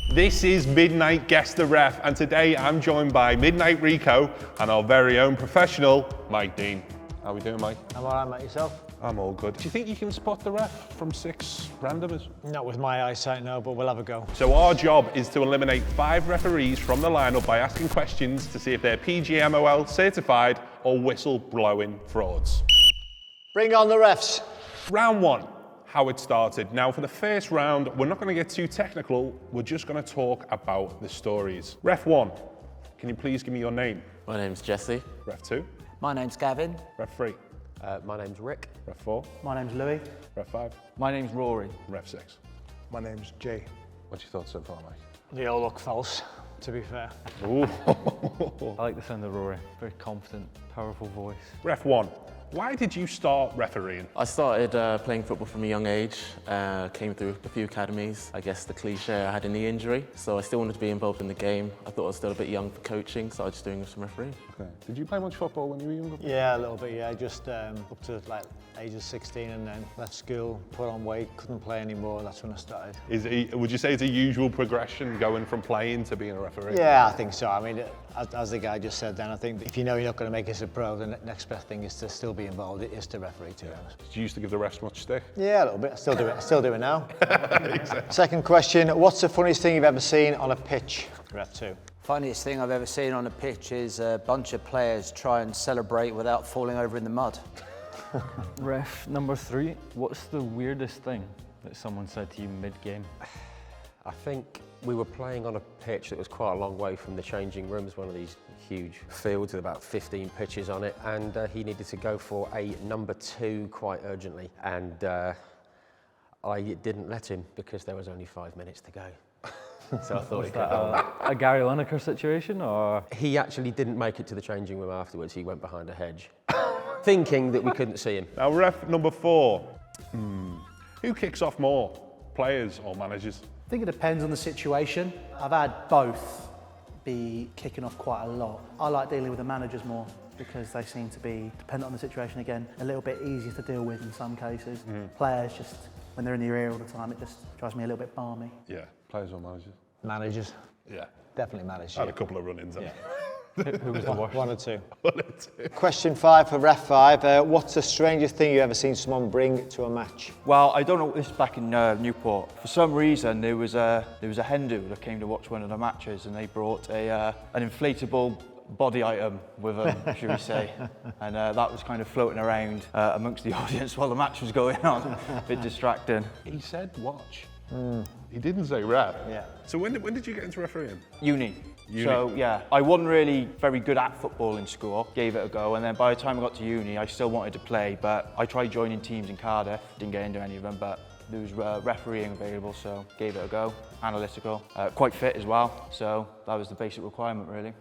This is Midnight Guess the Ref, and today I'm joined by Midnight Reeco and our very own professional, Mike Dean. How are we doing, Mike? I'm alright, mate. Yourself? I'm all good. Do you think you can spot the ref from 6 randomers? Not with my eyesight, no, but we'll have a go. So our job is to eliminate 5 referees from the lineup by asking questions to see if they're PGMOL certified or whistle-blowing frauds. Bring on the refs. Round 1, how it started. Now for the first round, we're not going to get too technical, we're just going to talk about the stories. Ref 1, can you please give me your name? My name's Jesse. Ref 2. My name's Gavin. Ref 3. My name's Rick. Ref 4. My name's Louis. Ref 5. My name's Rory. Ref 6. My name's Jay. What's your thoughts so far, Mike? They all look false, to be fair. Ooh. I like the sound of Rory. Very confident, powerful voice. Ref 1, why did you start refereeing? I started playing football from a young age, came through a few academies. I guess the cliche, I had a knee injury, so I still wanted to be involved in the game. I thought I was still a bit young for coaching, so I was just doing some refereeing. Okay. Did you play much football when you were younger? Yeah, a little bit, yeah. Just up to like ages 16 and then left school, put on weight, couldn't play anymore. That's when I started. Would you say it's a usual progression going from playing to being a referee? Yeah, I think so. I mean, as the guy just said then, I think if you know you're not going to make it as a pro, the next best thing is to still be involved. It is to referee, to be honest. Did you used to give the refs much stick? Yeah, a little bit. I still do it. I still do it now. Second question, what's the funniest thing you've ever seen on a pitch? Ref 2. Funniest thing I've ever seen on a pitch is a bunch of players try and celebrate without falling over in the mud. Ref number 3, what's the weirdest thing that someone said to you mid-game? I think we were playing on a pitch that was quite a long way from the changing rooms, one of these huge fields with about 15 pitches on it, and he needed to go for a number 2 quite urgently, and I didn't let him because there was only 5 minutes to go. So I thought Was that a Gary Lineker situation, or? He actually didn't make it to the changing room afterwards. He went behind a hedge, thinking that we couldn't see him. Now, ref number 4. Who kicks off more, players or managers? I think it depends on the situation. I've had both be kicking off quite a lot. I like dealing with the managers more because they seem to be, dependent on the situation again, a little bit easier to deal with in some cases. Players just, when they're in your ear all the time, it just drives me a little bit balmy. Yeah, players or managers? Managers. Yeah. Definitely managers. I had a couple of run-ins. Yeah. Who was the worst? 1 or 2. 1 or 2. Question 5 for Ref 5. What's the strangest thing you've ever seen someone bring to a match? Well, I don't know, this is back in Newport. For some reason, there was a Hindu that came to watch one of the matches, and they brought an inflatable body item with them, should we say. And that was kind of floating around amongst the audience while the match was going on. A bit distracting. He said watch. He didn't say ref. Yeah. So when did you get into refereeing? Uni. So yeah, I wasn't really very good at football in school, gave it a go, and then by the time I got to uni, I still wanted to play, but I tried joining teams in Cardiff, didn't get into any of them, but there was refereeing available, so gave it a go. Analytical, quite fit as well, so that was the basic requirement really.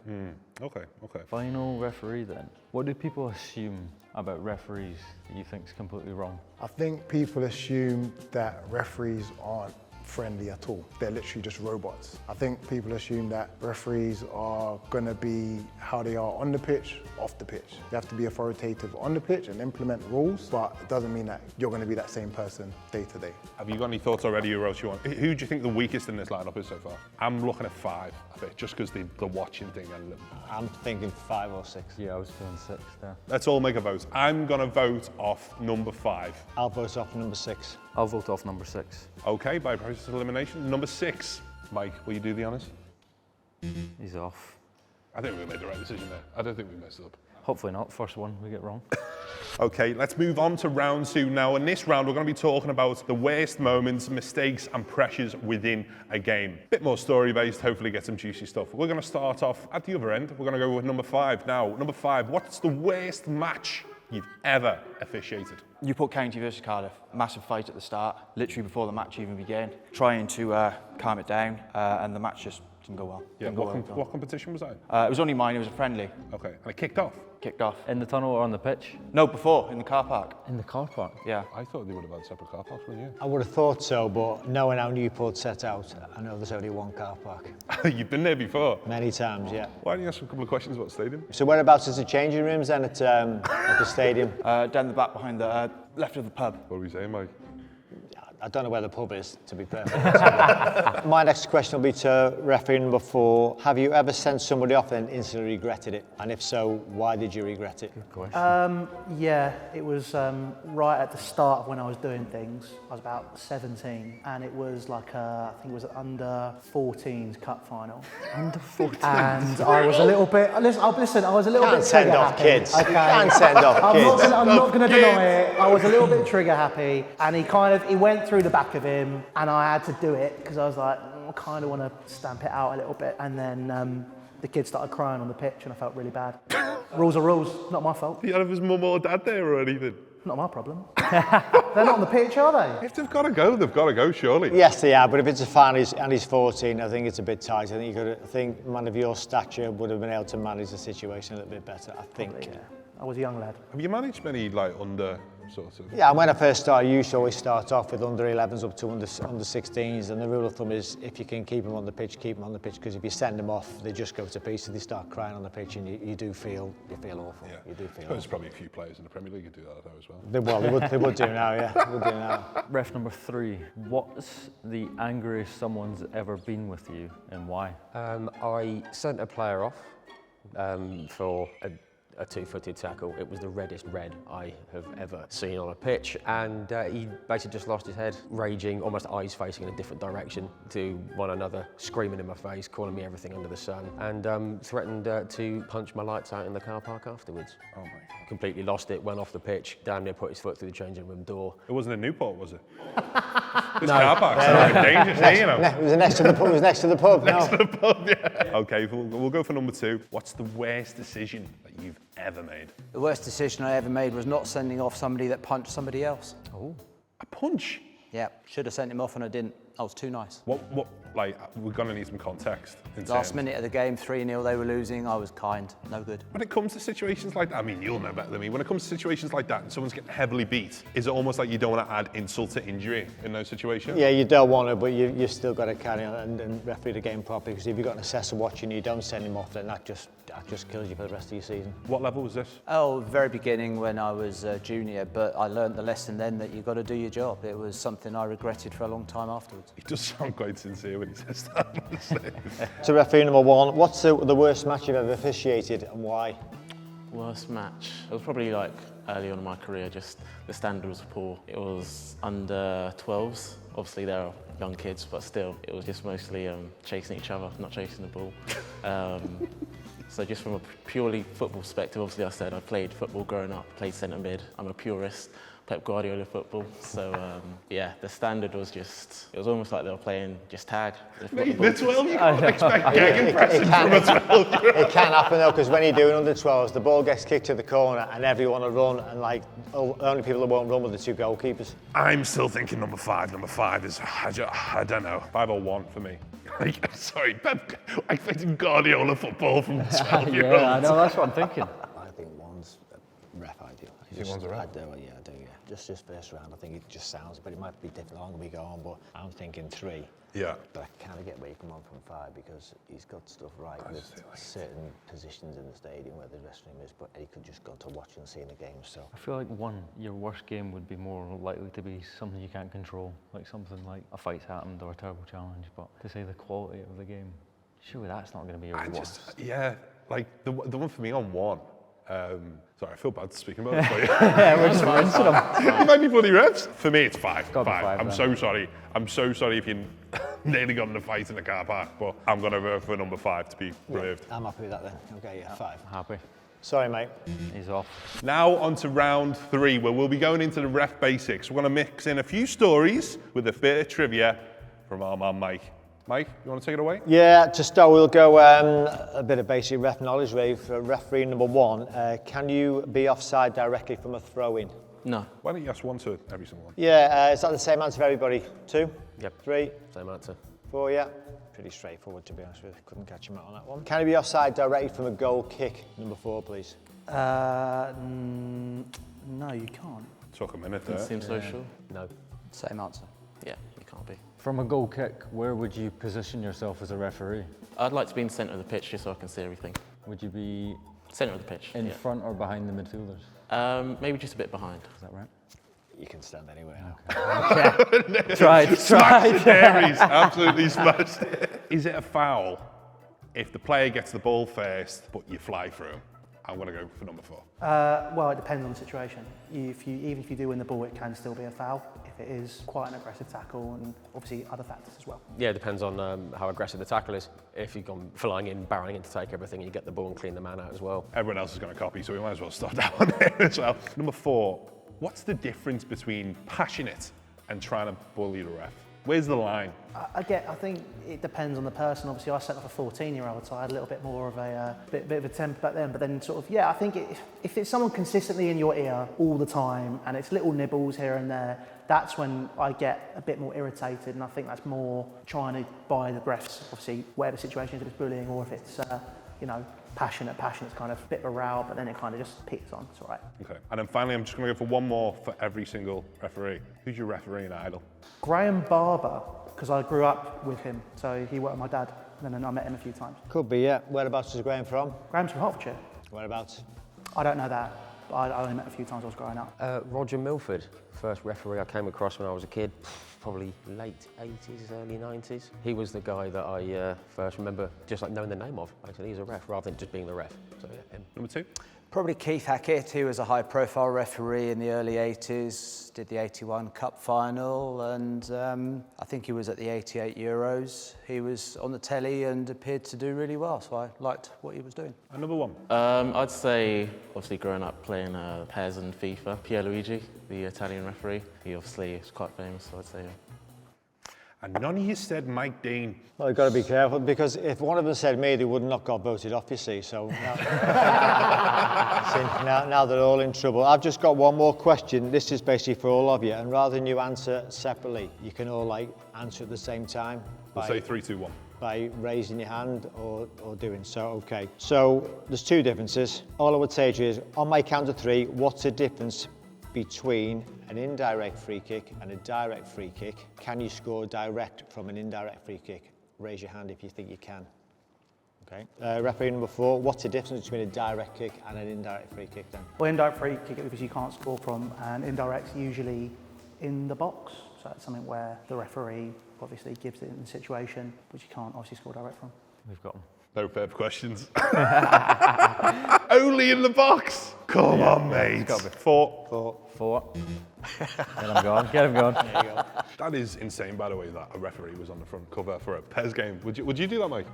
Okay. Final referee then. What do people assume about referees that you think is completely wrong? I think people assume that referees aren't friendly at all. They're literally just robots. I think people assume that referees are gonna be how they are on the pitch, off the pitch. You have to be authoritative on the pitch and implement rules, but it doesn't mean that you're gonna be that same person day to day. Have you got any thoughts already who else you want? Who do you think the weakest in this lineup is so far? I'm looking at 5, I think, just because the watching thing. I'm thinking 5 or 6. Yeah, I was feeling 6 there. Let's all make a vote. I'm going to vote off number 5. I'll vote off number 6. I'll vote off number 6. Okay, by process of elimination. Number 6. Mike, will you do the honours? He's off. I think we made the right decision there. I don't think we messed up. Hopefully not. First one we get wrong. Okay, let's move on to round 2 now. In this round, we're going to be talking about the worst moments, mistakes and pressures within a game. Bit more story-based, hopefully get some juicy stuff. We're going to start off at the other end. We're going to go with number 5 now. Number 5, what's the worst match you've ever officiated? Newport County versus Cardiff. Massive fight at the start, literally before the match even began. Trying to calm it down, and the match just didn't go well. Yeah, what competition was that? It was only mine, it was a friendly. Okay, and it kicked off? Kicked off. In the tunnel or on the pitch? No, before, in the car park. In the car park? Yeah. I thought they would have had separate car parks, wouldn't you? I would have thought so, but knowing how Newport set out, I know there's only 1 car park. You've been there before? Many times, yeah. Why don't you ask a couple of questions about the stadium? So whereabouts is the changing rooms then at the stadium? Down the back behind the left of the pub. What were we saying, Mike? I don't know where the pub is, to be perfectly honest. My next question will be to referee number 4. Have you ever sent somebody off and instantly regretted it? And if so, why did you regret it? Yeah, it was right at the start of when I was doing things. I was about 17, and it was like I think it was an under 14s cup final. Under 14. And I was a little bit. Listen, I was a little Can't bit send trigger off happy. kids. Okay. You can't send off kids. I'm not going to deny it. I was a little bit trigger happy, and he went through the back of him, and I had to do it because I was like, I kind of want to stamp it out a little bit, and then the kid started crying on the pitch, and I felt really bad. Rules are rules, not my fault. Do you have his mum or dad there or anything? Not my problem. They're not on the pitch, are they? If they've got to go, they've got to go, surely. Yes, they are, but if it's a fan and he's 14, I think it's a bit tight. I think a man of your stature would have been able to manage the situation a little bit better, I think. Probably, yeah. I was a young lad. Have you managed many, like, under sort of... Yeah, when I first started, you used to always start off with under 11s up to under 16s, and the rule of thumb is if you can keep them on the pitch, keep them on the pitch, because if you send them off, they just go to pieces, they start crying on the pitch, and you do feel awful. Yeah. You do feel There's awful. probably a few players in the Premier League who do that though as well. They would do now, yeah. They would do now. Ref number 3. What's the angriest someone's ever been with you, and why? I sent a player off for a two-footed tackle. It was the reddest red I have ever seen on a pitch, and he basically just lost his head, raging, almost eyes facing in a different direction to one another, screaming in my face, calling me everything under the sun, and threatened to punch my lights out in the car park afterwards. Oh my God. Completely lost it, went off the pitch, damn near put his foot through the changing room door. It wasn't in Newport, was it? This car park's dangerous, you know. It was next to the pub. It was next to the pub. Next to the pub, yeah. Okay, we'll go for number 2. What's the worst decision that you've ever made? The worst decision I ever made was not sending off somebody that punched somebody else. Oh. A punch? Yeah, should have sent him off and I didn't. I was too nice. What, like, we're going to need some context. Last minute of the game, 3-0, they were losing. I was kind, no good. When it comes to situations like that, I mean, you'll know better than me. When it comes to situations like that and someone's getting heavily beat, is it almost like you don't want to add insult to injury in those situations? Yeah, you don't want to, but you've still got to carry on and referee the game properly, because if you've got an assessor watching you, don't send him off, then that just kills you for the rest of your season. What level was this? Oh, very beginning when I was junior, but I learned the lesson then that you've got to do your job. It was something I regretted for a long time afterwards. He does sound quite sincere when he says that, honestly. So referee number 1, what's the worst match you've ever officiated and why? Worst match? It was probably like early on in my career, just the standard was poor. It was under 12s. Obviously they're young kids, but still, it was just mostly chasing each other, not chasing the ball. So just from a purely football perspective, obviously I said I played football growing up, played centre mid. I'm a purist, Pep Guardiola football. So yeah, the standard was just, it was almost like they were playing just tag. Mate, the 12, you can't expect gag impressions from a 12. It can happen though, because when you're doing under 12s, the ball gets kicked to the corner and everyone will run, and like, the only people that won't run were the 2 goalkeepers. I'm still thinking number 5. Number 5 is, I don't know, 5 or 1 for me. Sorry, Pep, I expected Guardiola football from 12-year-olds. Yeah, I know, that's what I'm thinking. I think 1's ref ideal. You think 1's a ref? I do, yeah, I do, yeah. Just first round, I think it just sounds, but it might be different the longer we go on, but I'm thinking 3. Yeah. But I kind of get where you come on from 5, because he's got stuff right with certain positions in the stadium where the dressing room is, but he could just go to watching and seeing the game, so. I feel like 1, your worst game would be more likely to be something you can't control, like something like a fight's happened or a terrible challenge, but to say the quality of the game, surely that's not going to be your worst. Yeah, like the one for me on 1. Sorry, I feel bad speaking about this, but Yeah, we're just rinsing them. you might be bloody refs. For me, it's 5. Gotta be 5 I'm then. so sorry. I'm so sorry if you nearly got in a fight in the car park, but I'm going to vote for number 5 to be removed. I'm happy with that then. Okay, yeah, 5. Happy. Sorry, mate. He's off. Now on to round 3, where we'll be going into the ref basics. We're going to mix in a few stories with a bit of trivia from our man Mike. Mike, you want to take it away? Yeah, to start, we'll go a bit of basic ref knowledge, Ray, for referee number 1. Can you be offside directly from a throw-in? No. Why don't you ask one to every single one? Yeah, is that the same answer for everybody? 2? Yep. 3? Same answer. 4, yeah. Pretty straightforward, to be honest with you. Couldn't catch him out on that one. Can you be offside directly from a goal kick? Number 4, please. No, you can't. Took a minute there. Seems so sure. No. Same answer. Yeah, you can't be. From a goal kick, where would you position yourself as a referee? I'd like to be in the centre of the pitch just so I can see everything. Would you be Centre of the pitch, in yeah. front or behind the midfielders? Maybe just a bit behind. Is that right? You can stand anywhere now. Tried. Smashed it, Aries. Absolutely smashed it. Is it a foul if the player gets the ball first, but you fly through? I'm going to go for number 4. Well, it depends on the situation. Even if you do win the ball, it can still be a foul if it is quite an aggressive tackle, and obviously other factors as well. Yeah, it depends on how aggressive the tackle is. If you've gone flying in, barreling in to take everything, you get the ball and clean the man out as well. Everyone else is going to copy, so we might as well start that one there as well. Number 4, what's the difference between passionate and trying to bully the ref? Where's the line? I think it depends on the person. Obviously, I set off a 14-year-old, so I had a little bit more of a bit of a temper back then. But then, sort of, I think if it's someone consistently in your ear all the time, and it's little nibbles here and there, that's when I get a bit more irritated. And I think that's more trying to buy the refs. Obviously, where the situation is, if it's bullying or if it's passionate. Passionate's kind of a bit of a row, but then it kind of just peaks on. It's all right. Okay. And then finally, I'm just going to go for one more for every single referee. Who's your referee and idol? Graham Barber, because I grew up with him, so he worked with my dad, and then I met him a few times. Could be, yeah. Whereabouts is Graham from? Graham's from Hertfordshire. Whereabouts? I don't know that, but I only met a few times I was growing up. Roger Milford, first referee I came across when I was a kid, probably late 80s, early 90s. He was the guy that I first remember just like knowing the name of. Actually, he's a ref rather than just being the ref. So yeah, him. Number 2? Probably Keith Hackett, who was a high-profile referee in the early 80s, did the 81 Cup final, and I think he was at the 88 Euros. He was on the telly and appeared to do really well, so I liked what he was doing. And number 1? I'd say, obviously growing up playing pairs in FIFA, Pierluigi, the Italian referee, he obviously is quite famous, so I'd say. And none of you said Mike Dean. Well, you've got to be careful, because if one of them said me, they would not got voted off, you see. So now, now they're all in trouble. I've just got one more question. This is basically for all of you. And rather than you answer separately, you can all answer at the same time. We'll say 3, 2, 1. By raising your hand or doing so. Okay. So there's 2 differences. All I would say to you is, on my count of 3, what's the difference between an indirect free kick and a direct free kick? Can you score direct from an indirect free kick? Raise your hand if you think you can. Okay. Referee number 4, what's the difference between a direct kick and an indirect free kick then? Well, indirect free kick, because you can't score from, and indirect's usually in the box. So that's something where the referee obviously gives it in the situation, which you can't obviously score direct from. We've got them. No further questions. Only in the box. Come on, mate. 4. 4. Get him going. There you go. That is insane, by the way, that a referee was on the front cover for a PES game. Would you do that, Mike?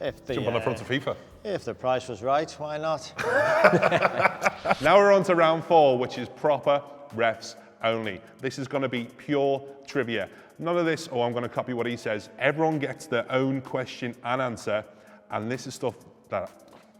Jump on the front of FIFA? If the price was right, why not? Now we're on to round 4, which is proper refs only. This is going to be pure trivia. None of this, I'm going to copy what he says. Everyone gets their own question and answer, and this is stuff that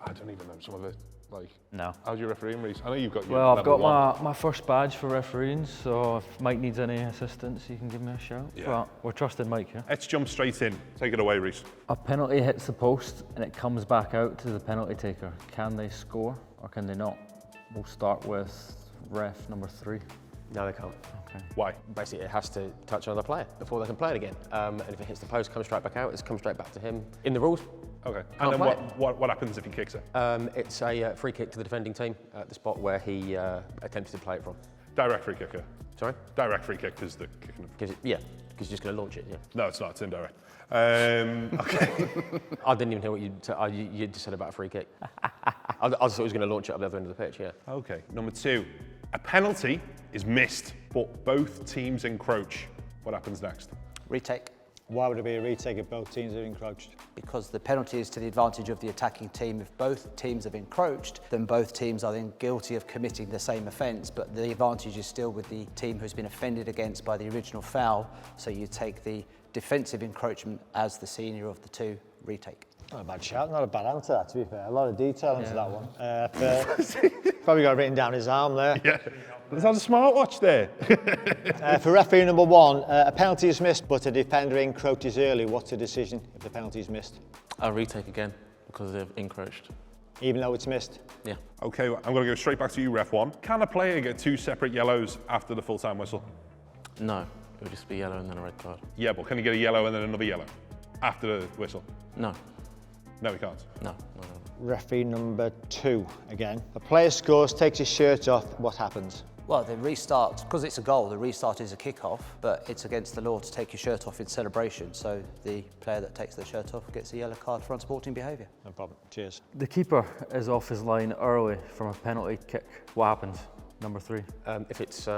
I don't even know some of it. Like, no. How's your refereeing, Reece? I know you've got your Well, I've level got 1. my first badge for refereeing, so if Mike needs any assistance, he can give me a shout. Yeah. But we're trusting Mike here. Let's jump straight in. Take it away, Reece. A penalty hits the post and it comes back out to the penalty taker. Can they score or can they not? We'll start with ref number 3. No, they can't. Okay. Why? Basically, it has to touch another player before they can play it again. And if it hits the post, comes straight back out, it's come straight back to him. In the rules, Okay. Can't And then play what happens if he kicks it? it's a free kick to the defending team at the spot where he attempted to play it from. Direct free kicker. Sorry? Direct free kick is the kicking. Because you're just going to launch it, yeah. No, it's not. It's indirect. Okay. I didn't even hear what you just said about a free kick. I just thought he was going to launch it up the other end of the pitch, yeah. Okay. Number 2. A penalty is missed, but both teams encroach. What happens next? Retake. Why would it be a retake if both teams are encroached? Because the penalty is to the advantage of the attacking team. If both teams have encroached, then both teams are then guilty of committing the same offence, but the advantage is still with the team who's been offended against by the original foul, so you take the defensive encroachment as the senior of the 2, retake. Not a bad shout, not a bad answer, that, to be fair. A lot of detail into that one. Probably got it written down his arm there. Yeah. There's a smartwatch there. For referee number 1, a penalty is missed, but a defender encroaches early. What's the decision if the penalty is missed? I'll retake again because they've encroached. Even though it's missed? Yeah. Okay, I'm going to go straight back to you, ref 1. Can a player get 2 separate yellows after the full-time whistle? No, it would just be yellow and then a red card. Yeah, but can he get a yellow and then another yellow after the whistle? No. No, he can't. No. Referee number 2 again. A player scores, takes his shirt off, what happens? Well, the restart, because it's a goal, the restart is a kick-off, but it's against the law to take your shirt off in celebration. So the player that takes their shirt off gets a yellow card for unsporting behaviour. No problem. Cheers. The keeper is off his line early from a penalty kick. What happens? Number 3. If it's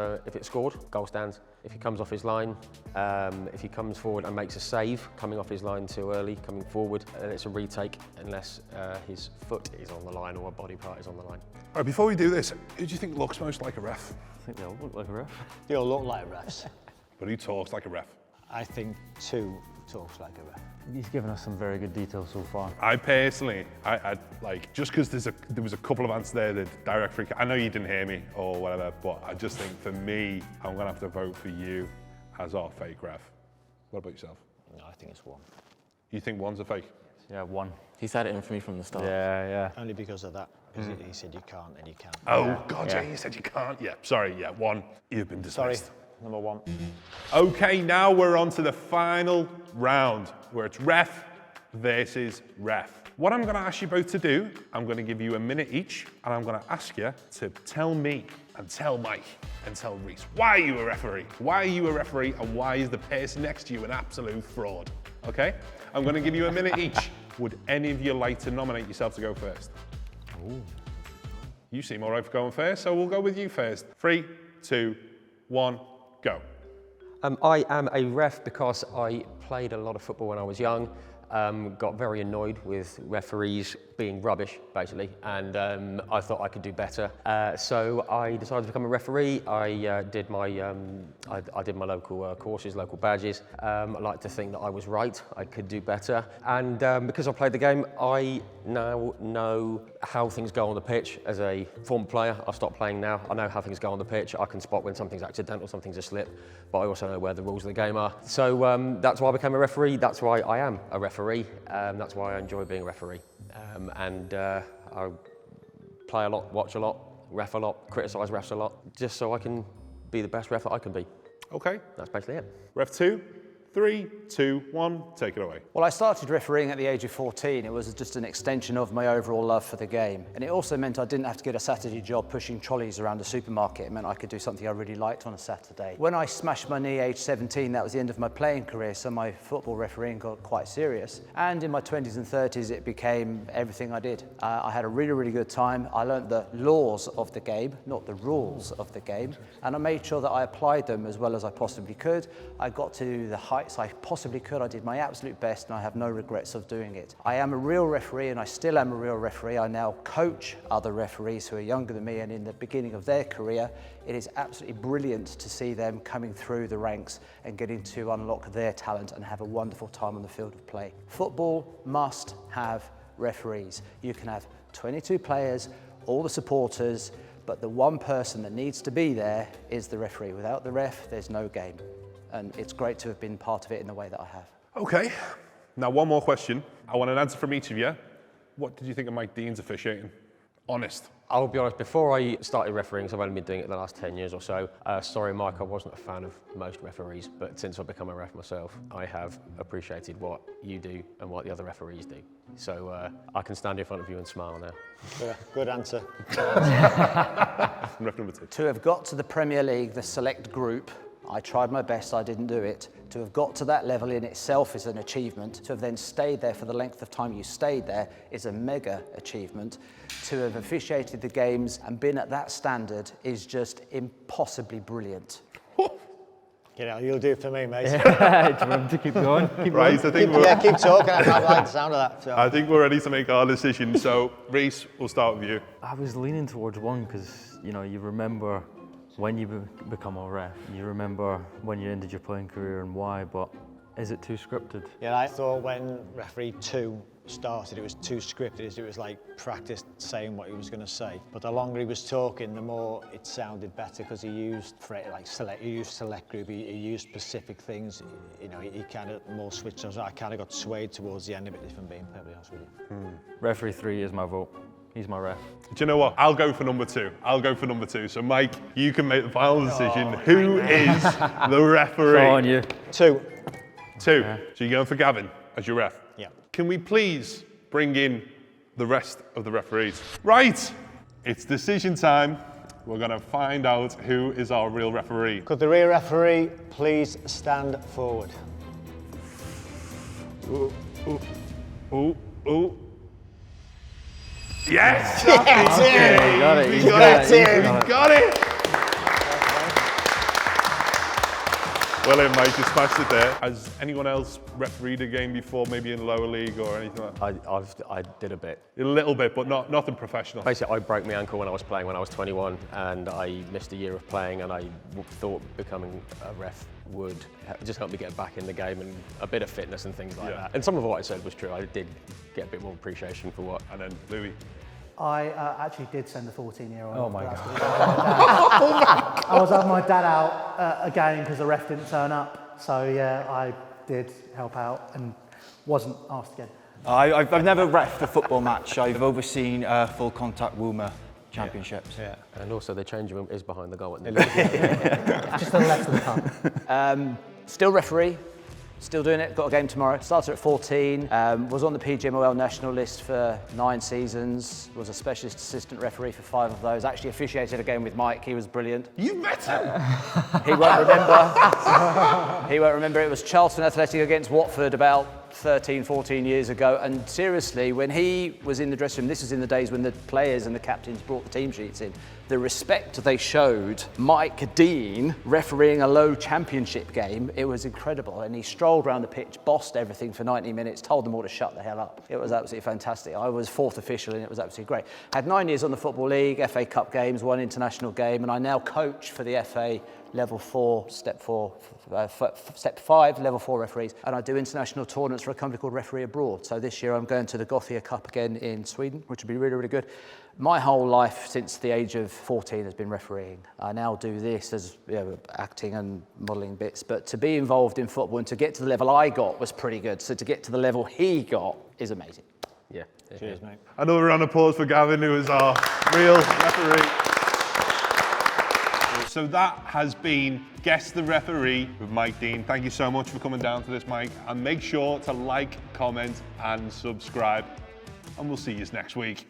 scored, goal stands. If he comes off his line, if he comes forward and makes a save, coming off his line too early, coming forward, then it's a retake unless his foot is on the line or a body part is on the line. All right, before we do this, who do you think looks most like a ref? I think they all look like a ref. They all look like refs. But who talks like a ref? I think 2 talks like a ref. He's given us some very good details so far. I personally, I like, just because there was a couple of answers there that direct free kick. I know you didn't hear me or whatever, but I just think for me, I'm going to have to vote for you as our fake ref. What about yourself? No, I think it's 1. You think 1's a fake? Yeah, 1. He's had it in for me from the start. Yeah. Only because of that. Because he said you can't and you can. Oh, God, yeah, you said you can't. Yeah, sorry, yeah, 1. You've been dismissed. Sorry, number 1. Okay, now we're on to the final round, where it's ref versus ref. What I'm going to ask you both to do, I'm going to give you a minute each, and I'm going to ask you to tell me and tell Mike and tell Reese, why are you a referee? Why are you a referee, and why is the person next to you an absolute fraud? Okay? I'm going to give you a minute each. Would any of you like to nominate yourself to go first? Ooh. You seem all right for going first, so we'll go with you first. 3, 2, 1, go. I am a ref because I played a lot of football when I was young. Got very annoyed with referees being rubbish, basically, and I thought I could do better. So I decided to become a referee. I did my local courses, local badges. I like to think that I was right. I could do better, and because I played the game, I now know how things go on the pitch. As a former player, I've stopped playing now. I know how things go on the pitch. I can spot when something's accidental, something's a slip, but I also know where the rules of the game are. So that's why I became a referee. That's why I am a referee. That's why I enjoy being a referee. And I play a lot, watch a lot, ref a lot, criticise refs a lot, just so I can be the best ref that I can be. Okay. That's basically it. Ref 2, 3, 2, 1, take it away. Well, I started refereeing at the age of 14. It was just an extension of my overall love for the game. And it also meant I didn't have to get a Saturday job pushing trolleys around a supermarket. It meant I could do something I really liked on a Saturday. When I smashed my knee age 17, that was the end of my playing career, so my football refereeing got quite serious. And in my 20s and 30s, it became everything I did. I had a really, really good time. I learned the laws of the game, not the rules of the game. And I made sure that I applied them as well as I possibly could. I got to the heights I possibly could. I did my absolute best, and I have no regrets of doing it. I am a real referee, and I still am a real referee. I now coach other referees who are younger than me and in the beginning of their career. It is absolutely brilliant to see them coming through the ranks and getting to unlock their talent and have a wonderful time on the field of play. Football must have referees. You can have 22 players, all the supporters, but the one person that needs to be there is the referee. Without the ref, there's no game. And it's great to have been part of it in the way that I have. Okay. Now, one more question. I want an answer from each of you. What did you think of Mike Dean's officiating? Honest. I'll be honest, before I started refereeing, so I've only been doing it the last 10 years or so, sorry Mike, I wasn't a fan of most referees, but since I've become a ref myself, I have appreciated what you do and what the other referees do. So I can stand in front of you and smile now. Yeah, good answer. Ref number 2. To have got to the Premier League, the select group, I tried my best, I didn't do it. To have got to that level in itself is an achievement. To have then stayed there for the length of time you stayed there is a mega achievement. To have officiated the games and been at that standard is just impossibly brilliant. You know, you'll do it for me, mate. Do you want to keep going? Keep Right, I think keep talking. I like the sound of that. So. I think we're ready to make our decision. So, Reese, we'll start with you. I was leaning towards 1 because, you know, you remember when you become a ref, you remember when you ended your playing career and why, but is it too scripted? Yeah, I thought when referee 2 started, it was too scripted. It was like practice saying what he was going to say. But the longer he was talking, the more it sounded better because he used select group, he used specific things. You know, he kind of more switched on. So I kind of got swayed towards the end of it, if I'm being perfectly honest with you. Referee 3 is my vote. He's my ref. Do you know what? I'll go for number 2. I'll go for number 2. So, Mike, you can make the final decision. Who is the referee? It's on you. 2. 2. So you're going for Gavin as your ref? Yeah. Can we please bring in the rest of the referees? Right. It's decision time. we're going to find out who is our real referee. Could the rear referee please stand forward? Ooh, ooh, ooh, ooh. Yes! Got it. We got it! Well in, mate, you smashed it there. Has anyone else refereed a game before, maybe in lower league or anything like that? I did a bit. A little bit, but nothing professional. Basically, I broke my ankle when I was playing when I was 21, and I missed a year of playing, and I thought becoming a ref would just help me get back in the game and a bit of fitness and things like that. And some of what I said was true. I did get a bit more appreciation for what. And then Louis. I actually did send the 14-year-old. Oh my God. I was having my dad out at a game because the ref didn't turn up. So yeah, I did help out and wasn't asked again. I've never refed a football match. I've overseen full contact Woomer championships. Yeah. And also the changing room is behind the goal at the Just to the left of the pub. Still referee. Still doing it, got a game tomorrow. Started at 14, was on the PGMOL national list for 9 seasons, was a specialist assistant referee for 5 of those. Actually officiated a game with Mike, he was brilliant. You met him? He won't remember. He won't remember. It was Charlton Athletic against Watford about 13, 14 years ago. And seriously, when he was in the dressing room, this was in the days when the players and the captains brought the team sheets in, the respect they showed Mike Dean refereeing a low championship game, it was incredible. And he strolled around the pitch, bossed everything for 90 minutes, told them all to shut the hell up. It was absolutely fantastic. I was 4th official and it was absolutely great. Had 9 years on the Football League, FA Cup games, 1 international game, and I now coach for the FA Level 4, Step 5, Level 4 referees, and I do international tournaments for a company called Referee Abroad. So this year I'm going to the Gothia Cup again in Sweden, which will be really, really good. My whole life since the age of 14 has been refereeing. I now do this as acting and modelling bits, but to be involved in football and to get to the level I got was pretty good. So to get to the level he got is amazing. Yeah. Cheers, mate. Another round of applause for Gavin, who is our real referee. So that has been Guess the Referee with Mike Dean. Thank you so much for coming down to this, Mike. And make sure to like, comment and subscribe. And we'll see you next week.